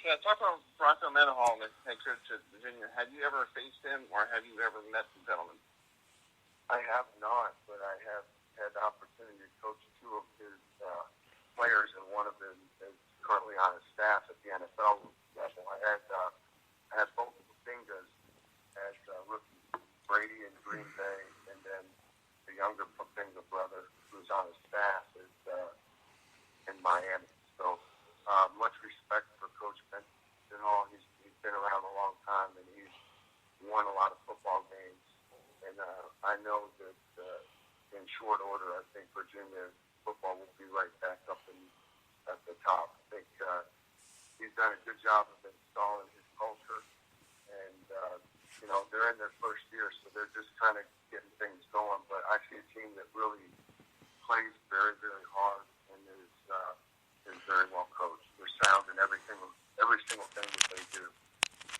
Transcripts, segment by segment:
Yeah, talk about Bronco Mendenhall, the head coach at Virginia. Have you ever faced him, or have you ever met the gentleman? I have not, but I have had the opportunity to coach two of his players, and one of them is currently on his staff at the NFL level. I had both of the fingers as rookie Brady in Green Bay, and then the younger Finger brother, who's on his staff, is in Miami. So much respect for Coach Mendenhall. He's been around a long time, and he's won a lot of football games. And I know that in short order, I think Virginia football will be right back up at the top. I think he's done a good job of installing his culture. And, they're in their first year, so they're just kind of getting things going. But I see a team that really plays very, very hard and is very well coached. They're sound in every single thing that they do.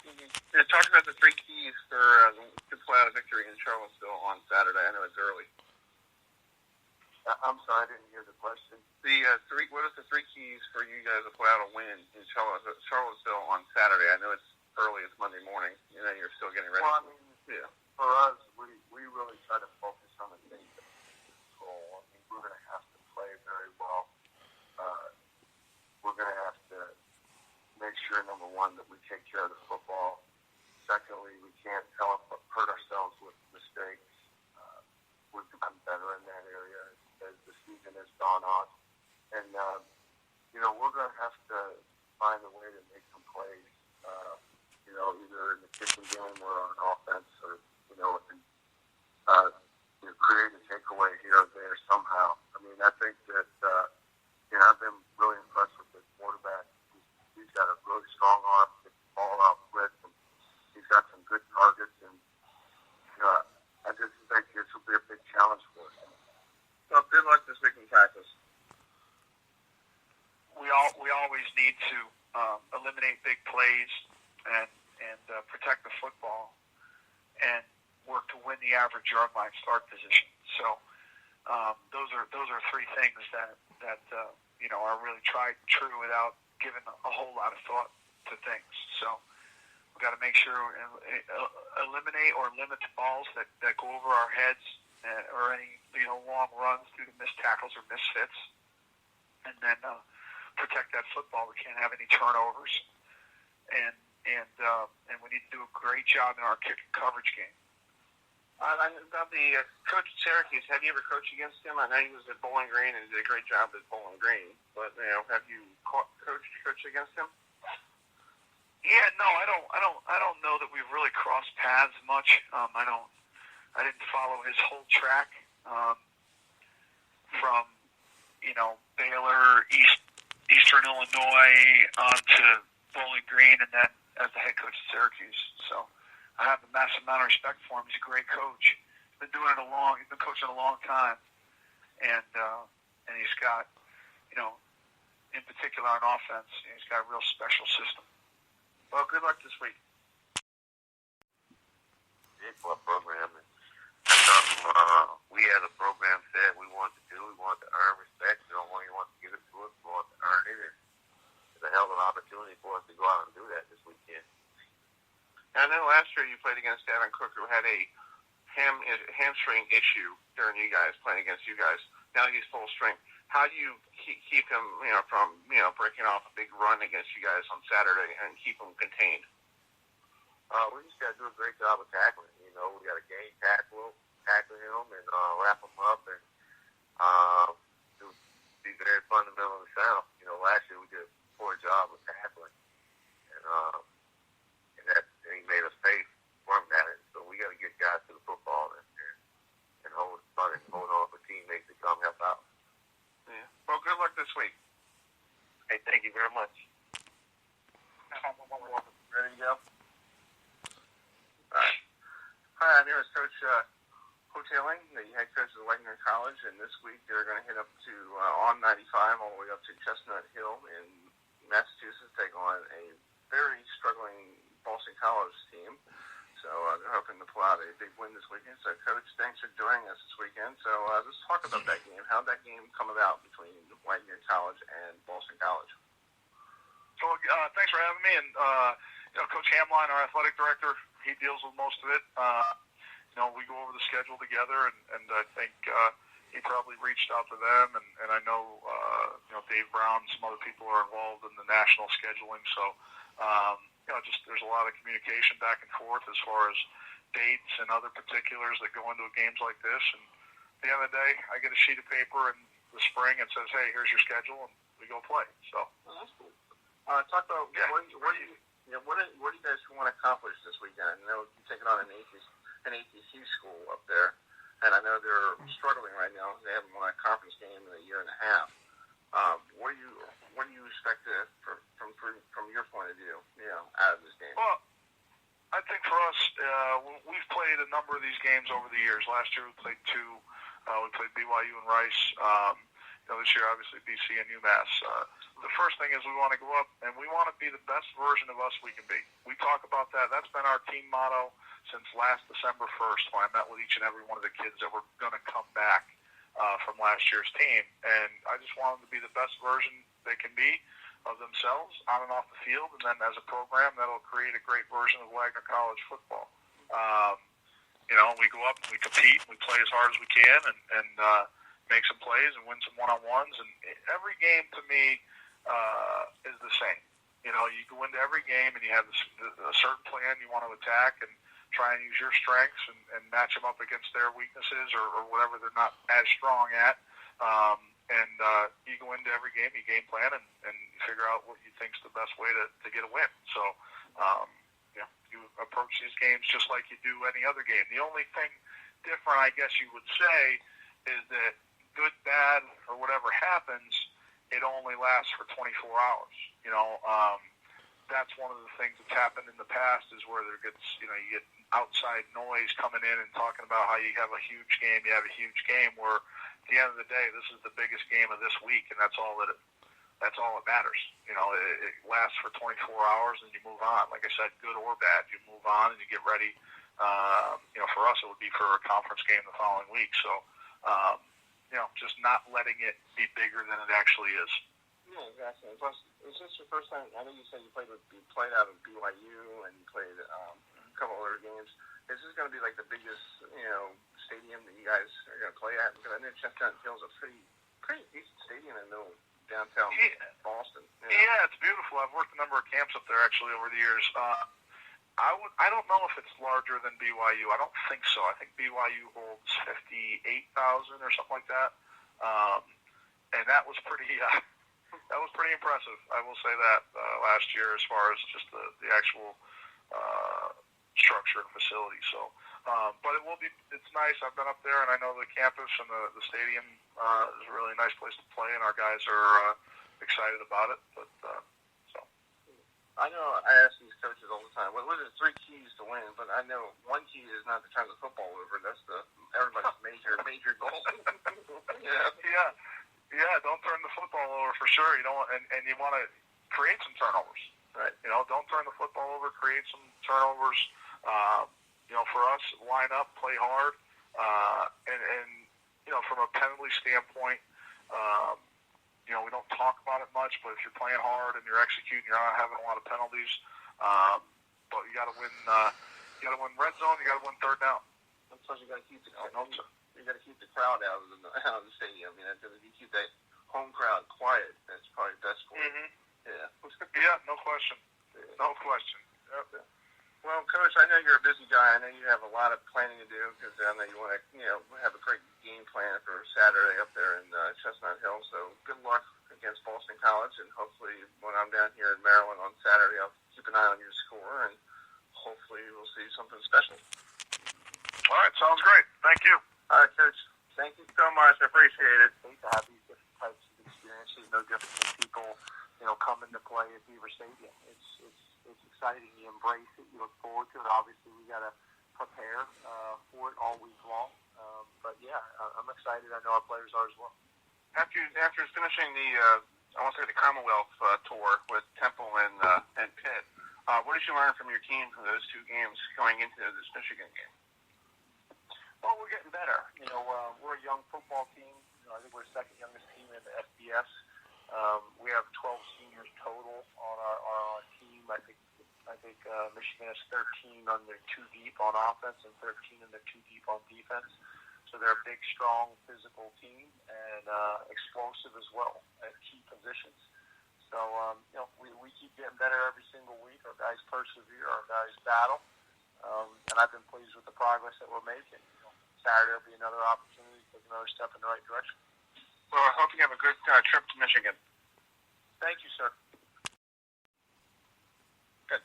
Mm-hmm. Yeah, talk about the three keys for to pull out a victory in Charlottesville on Saturday. I know it's early. I'm sorry, I didn't hear the question. What are the three keys for you guys to pull out a win in Charlottesville on Saturday? I know it's early, it's Monday morning. You're still getting ready. Well, I mean, yeah. For us, we really try to focus on the things that we can control. I mean, we're going to have to play very well. We're going to have to make sure, number one, that we take care of the football. Secondly, we can't hurt ourselves with mistakes. We've gotten better in that area as the season has gone on. And, we're going to have to find a way to make some plays, either in the kicking game or on offense or, create a takeaway here or there somehow. I mean, I think that, I've been really impressed with this quarterback. He's got a really strong arm, gets the ball out quick, and he's got some good targets, and, I just think this will be a big challenge for us. Well, good luck this week in practice. We always need to eliminate big plays and protect the football and work to win the average yard line start position. So those are three things that are really tried and true without giving a whole lot of thought to things. So we've got to make sure eliminate or limit the balls that go over our heads or any long runs due to missed tackles or misfits, and then protect that football. We can't have any turnovers, and we need to do a great job in our kick and coverage game. About the coach at Syracuse, have you ever coached against him? I know he was at Bowling Green and did a great job at Bowling Green, but have you coached against him? Yeah, no, I don't know that we've really crossed paths much. I didn't follow his whole track from Baylor, Eastern Illinois onto Bowling Green, and then as the head coach at Syracuse. So I have a massive amount of respect for him. He's a great coach. He's been coaching a long time, and he's got, in particular on offense, he's got a real special system. Well, good luck this week. Big club program. And that's something we as a program said we wanted to do. We wanted to earn respect. We don't want anyone to give it to us. We want to earn it. And it's a hell of an opportunity for us to go out and do that this weekend. I know last year you played against Gavin Cook, who had a hamstring issue during you guys playing against you guys. Now he's full strength. How do you keep him, from breaking off a big run against you guys on Saturday and keep him contained? We just got to do a great job of tackling. We got to gain tackling him and wrap him up and be very fundamentally sound. Last year we did a poor job of tackling, and he made us pay for him at it. So we got to get guys to the football and hold on for teammates to come help out. Yeah. Well, good luck this week. Hey, thank you very much. Ready to go? All right. Hi, I'm here with Coach Houghtaling, the head coach of Wagner College, and this week they're going to hit up to on 95 all the way up to Chestnut Hill in Massachusetts, take on a very struggling Boston College team. So they're hoping to pull out a big win this weekend. So, Coach, thanks for joining us this weekend. So let's talk about that game. How did that game come about between Wagner College and Boston College? So thanks for having me. And Coach Hamline, our athletic director, he deals with most of it. We go over the schedule together, and I think he probably reached out to them. And I know Dave Brown, some other people are involved in the national scheduling. So just there's a lot of communication back and forth as far as dates and other particulars that go into games like this. And at the end of the day, I get a sheet of paper in the spring and says, hey, here's your schedule, and we go play. So that's cool. Talk about what do you guys want to accomplish this weekend? I know you're taking on an ACC school up there, and I know they're struggling right now. They haven't won a conference game in a year and a half. What do you expect from your point of view, out of this game? Well, I think for us, we've played a number of these games over the years. Last year we played two. We played BYU and Rice. This year, obviously, BC and UMass. The first thing is we want to go up, and we want to be the best version of us we can be. We talk about that. That's been our team motto since last December 1st, when I met with each and every one of the kids that were going to come back from last year's team. And I just want them to be the best version they can be of themselves on and off the field, and then as a program, that'll create a great version of Wagner College football. We go up and we compete, and we play as hard as we can, and make some plays and win some one-on-ones. And every game, to me, is the same. You go into every game and you have a certain plan you want to attack and try and use your strengths and match them up against their weaknesses or whatever they're not as strong at. You go into every game, you game plan, and you figure out what you think is the best way to get a win. So, you approach these games just like you do any other game. The only thing different, I guess you would say, is that good, bad, or whatever happens, it only lasts for 24 hours. That's one of the things that's happened in the past is where there gets, you get outside noise coming in and talking about how you have a huge game, where at the end of the day, this is the biggest game of this week, and that's all that matters. It lasts for 24 hours, and you move on. Like I said, good or bad, you move on and you get ready. For us, it would be for a conference game the following week. So, just not letting it be bigger than it actually is. Yeah, exactly. Plus, is this your first time? I know you said you played out of BYU and you played a couple other games. Is this going to be like the biggest, stadium that you guys are going to play at? Because I know Chestnut Hill's a pretty decent stadium in the middle of downtown Boston. Yeah, it's beautiful. I've worked a number of camps up there actually over the years. I don't know if it's larger than BYU. I don't think so. I think BYU holds 58,000 or something like that, and that was pretty impressive. I will say that last year, as far as just the actual structure and facility. So, but it's nice. I've been up there, and I know the campus and the stadium is a really nice place to play, and our guys are excited about it. But I know I ask these coaches all the time, what are the 3 keys to win? But I know one key is not to turn the football over. That's everybody's major goal. Yeah, don't turn the football over for sure. And you want to create some turnovers, right? Don't turn the football over, create some turnovers. For us, line up, play hard, and from a penalty standpoint, we don't talk about it much, but if you're playing hard and you're executing, you're not having a lot of penalties. But you got to win. You got to win red zone. You got to win third down. Plus, you got to keep the crowd out of the stadium. If you keep that home crowd quiet, that's probably best for you. Mm-hmm. Yeah. Yeah, no question. No question. Yep. Well, Coach, I know you're a busy guy. I know you have a lot of planning to do because I know you want to, have a great game plan for Saturday up there in Chestnut Hill. So good luck against Boston College, and hopefully when I'm down here in Maryland on Saturday, I'll keep an eye on your score, and hopefully we'll see something special. All right, sounds great. Thank you. All right, Coach. Thank you so much. I appreciate it. To have these different types of experiences, no different than people, coming to play at Beaver Stadium. It's exciting. You embrace it. You look forward to it. Obviously, we got to prepare for it all week long. But yeah, I'm excited. I know our players are as well. After finishing the Commonwealth tour with Temple and Pitt, what did you learn from your team from those 2 games going into this Michigan game? Well, we're getting better. We're a young football team. I think we're the second youngest team in the FBS. We have 12 seniors total on think Michigan has 13 on their two deep on offense and 13 on their two deep on defense. So they're a big, strong, physical team and explosive as well at key positions. So, we keep getting better every single week. Our guys persevere. Our guys battle. And I've been pleased with the progress that we're making. Saturday will be another opportunity to take another step in the right direction. Well, I hope you have a good trip to Michigan. Thank you, sir. Good.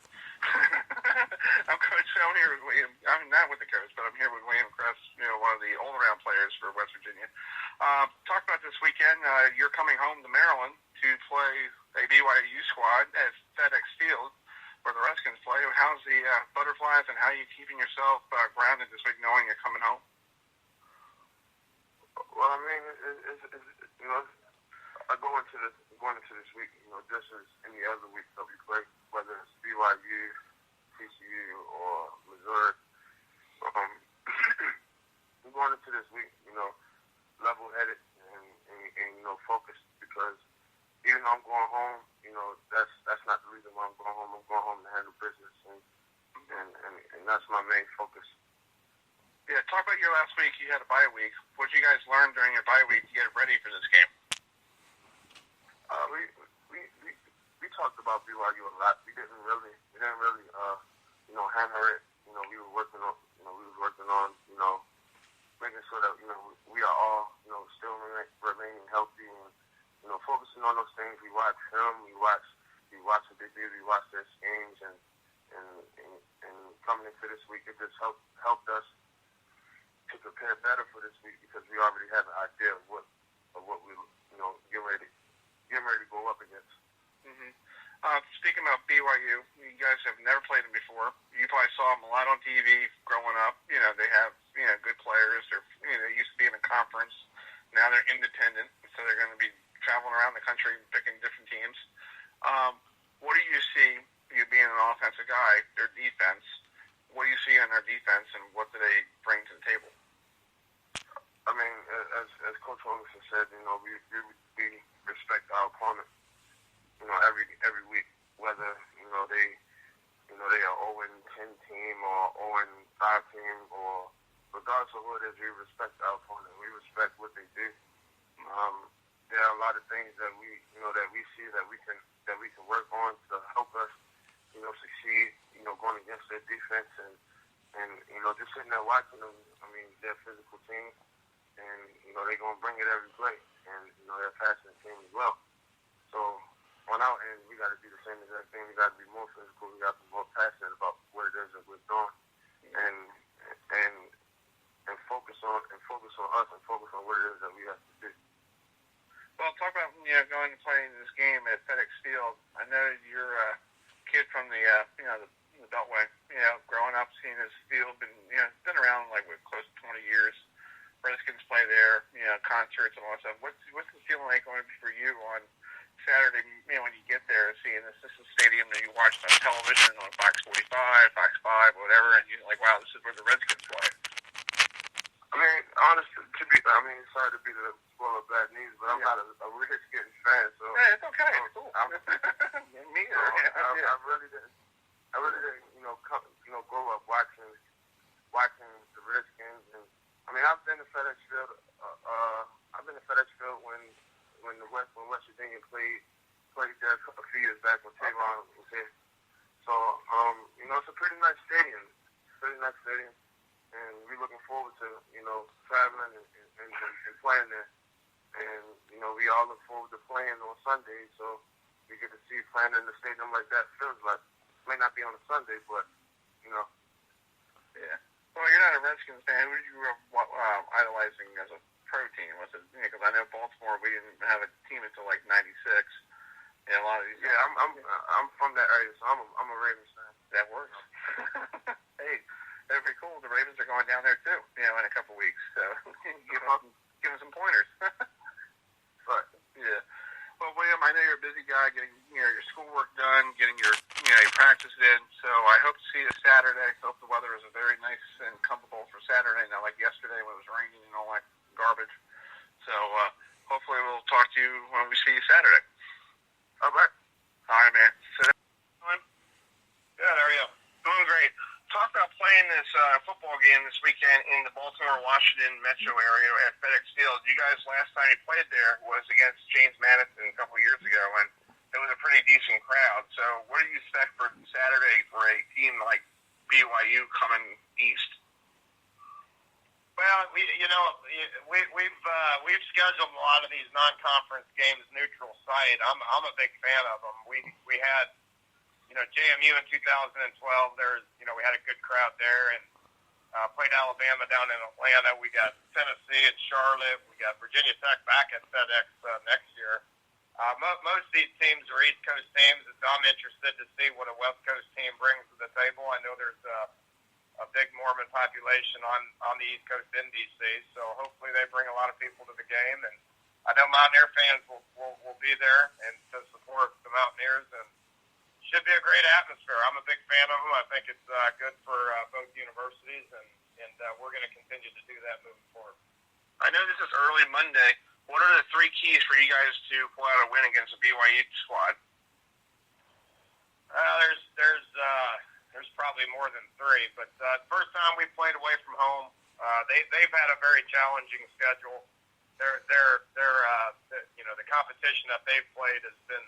I'm Coach. I'm here with William. I'm not with the coach, but I'm here with William Crest, one of the all-around players for West Virginia. Talk about this weekend. You're coming home to Maryland to play a BYU squad at FedEx Field, where the Redskins play. How's the Butterflies, and how are you keeping yourself grounded this week, knowing you're coming home? Well, I mean, going into this week, just as any other week that we play, whether it's BYU, TCU, or Missouri, we're going into this week, level-headed and focused, because even though I'm going home, that's not the reason why I'm going home. I'm going home to handle business, and that's my main focus. Yeah, talk about your last week. You had a bye week. What did you guys learn during your bye week to get ready for this game? We talked about BYU a lot. We didn't really hammer it. We were working on making sure that we are all still remaining healthy and focusing on those things. We watch film. We watch what they do. We watch their games, and coming into this week, it just helped us to prepare better for this week, because we already have an idea of what we get ready to go up against. Mm-hmm. Speaking about BYU, you guys have never played them before. You probably saw them a lot on TV growing up. They have good players. They used to be in a conference. Now they're independent, so they're going to be traveling around the country picking different teams. What do you see, you being an offensive guy, their defense? What do you see on their defense, and what do they bring to the table? I mean, as Coach Holgorsen said, we respect our opponent, every week, whether they are 0-10 team or 0-5 team, or regardless of what it is, we respect our opponent. We respect what they do. There are a lot of things that we see that we can work on to help us, succeed. Going against their defense and just sitting there watching them. I mean, they're a physical team, and they're gonna bring it every play, and they're a passionate team as well. So on our end, we got to do the same exact thing. We got to be more physical. We got to be more passionate about what it is that we're doing, and focus on us and focus on what it is that we have to do. Well, talk about going to play this game at FedEx Field. I know you're a kid from the the Beltway. Growing up, seeing this field, been around close to 20 years. Redskins play there, concerts and all that stuff. What's the feeling like going to be for you on Saturday? When you get there, seeing this is a stadium that you watched on television on Fox 45, Fox 5, whatever, and you're like, wow, this is where the Redskins play. I mean, honestly, sorry to be the spoil of bad news, but I'm not a Redskins fan, so. Yeah, it's okay. It's cool. Me either. I really didn't, grow up watching the Redskins, and I mean, I've been to FedEx Field. I've been to FedEx Field when West Virginia played there a few years back when Tavon was here. So, it's a pretty nice stadium. And we're looking forward to, traveling and playing there. And, we all look forward to playing on Sundays, so we get to see playing in the stadium like that. Feels like, may not be on a Sunday, but, Yeah. Well, you're not a Redskins fan. Who did you grow up idolizing as a pro team? Was it, because I know Baltimore, we didn't have a team until 96. And a lot of these. Yeah, I'm from that area, so I'm a Ravens fan. That works. Hey, that'd be cool. The Ravens are going down there too, in a couple weeks. So give them some pointers. Right. Yeah. Well, William, I know you're a busy guy getting your schoolwork done, getting your practice in. So I hope to see you Saturday. I hope the weather is very nice and comfortable for Saturday, not like yesterday when it was raining and all that garbage. So hopefully we'll talk to you when we see you Saturday. All right. All right, man. So Good. How are you? football game this weekend in the Baltimore-Washington metro area at FedEx Field. You guys, last time you played there was against James Madison a couple of years ago, and it was a pretty decent crowd. So what do you expect for Saturday for a team like BYU coming east? Well, we've scheduled a lot of these non-conference games neutral site. I'm a big fan of them. We had JMU in 2012. We had a good crowd there, and played Alabama down in Atlanta. We got Tennessee at Charlotte. We got Virginia Tech back at FedEx next year. Most of these teams are East Coast teams. I'm interested to see what a West Coast team brings to the table. I know there's a big Mormon population on the East Coast in D.C., so hopefully they bring a lot of people to the game. And I know Mountaineer fans will be there and to support the Mountaineers, and should be a great atmosphere. I'm a big fan of them. I think it's good for both universities, and we're going to continue to do that moving forward. I know this is early Monday. What are the three keys for you guys to pull out a win against the BYU squad? There's probably more than three, but first time we played away from home. They've had a very challenging schedule. The competition that they've played has been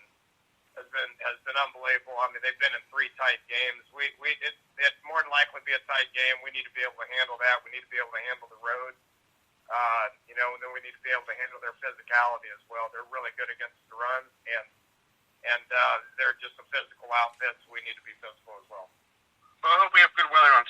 unbelievable. I mean, they've been in three tight games. It's more than likely to be a tight game. We need to be able to handle that. We need to be able to handle the road. And then we need to be able to handle their physicality as well. They're really good against the run, and they're just a physical outfit, so we need to be physical as well. Well, I hope we have good weather on